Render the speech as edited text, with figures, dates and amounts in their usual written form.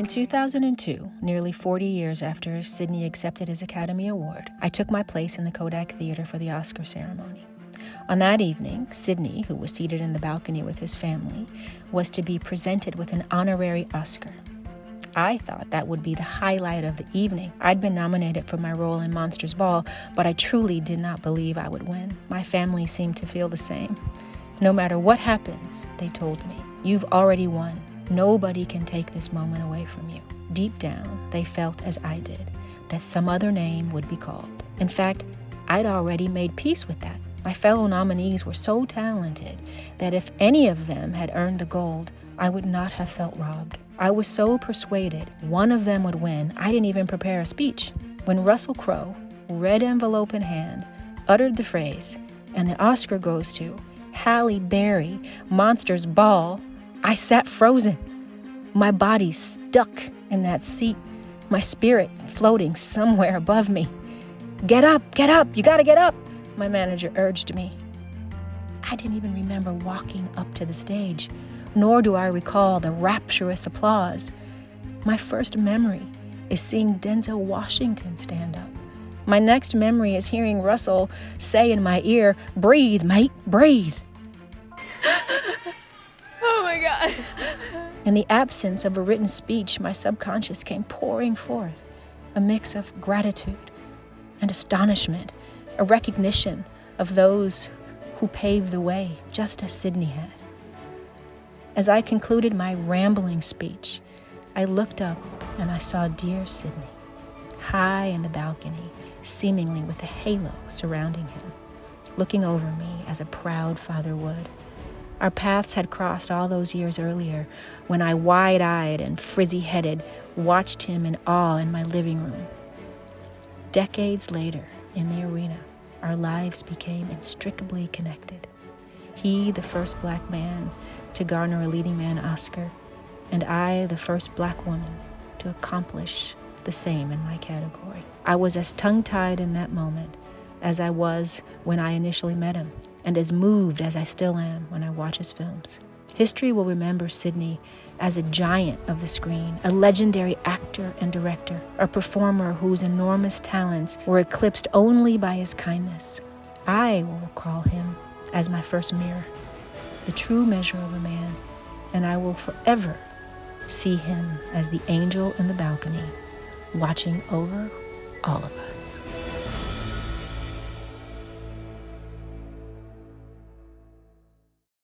In 2002, nearly 40 years after Sidney accepted his Academy Award, I took my place in the Kodak Theater for the Oscar ceremony. On that evening, Sidney, who was seated in the balcony with his family, was to be presented with an honorary Oscar. I thought that would be the highlight of the evening. I'd been nominated for my role in Monsters Ball, but I truly did not believe I would win. My family seemed to feel the same. No matter what happens, they told me, you've already won. Nobody can take this moment away from you. Deep down, they felt as I did, that some other name would be called. In fact, I'd already made peace with that. My fellow nominees were so talented that if any of them had earned the gold, I would not have felt robbed. I was so persuaded one of them would win, I didn't even prepare a speech. When Russell Crowe, red envelope in hand, uttered the phrase, and the Oscar goes to Halle Berry, Monsters Ball, I sat frozen. My body stuck in that seat, my spirit floating somewhere above me. Get up, you gotta get up, my manager urged me. I didn't even remember walking up to the stage, nor do I recall the rapturous applause. My first memory is seeing Denzel Washington stand up. My next memory is hearing Russell say in my ear, breathe, mate, breathe. Oh my God. In the absence of a written speech, my subconscious came pouring forth, a mix of gratitude and astonishment, a recognition of those who paved the way, just as Sidney had. As I concluded my rambling speech, I looked up and I saw dear Sidney, high in the balcony, seemingly with a halo surrounding him, looking over me as a proud father would. Our paths had crossed all those years earlier when I, wide-eyed and frizzy-headed, watched him in awe in my living room. Decades later, in the arena, our lives became inextricably connected. He, the first black man to garner a leading man Oscar, and I, the first black woman to accomplish the same in my category. I was as tongue-tied in that moment as I was when I initially met him, and as moved as I still am when I watch his films. History will remember Sidney as a giant of the screen, a legendary actor and director, a performer whose enormous talents were eclipsed only by his kindness. I will recall him as my first mirror, the true measure of a man, and I will forever see him as the angel in the balcony, watching over all of us.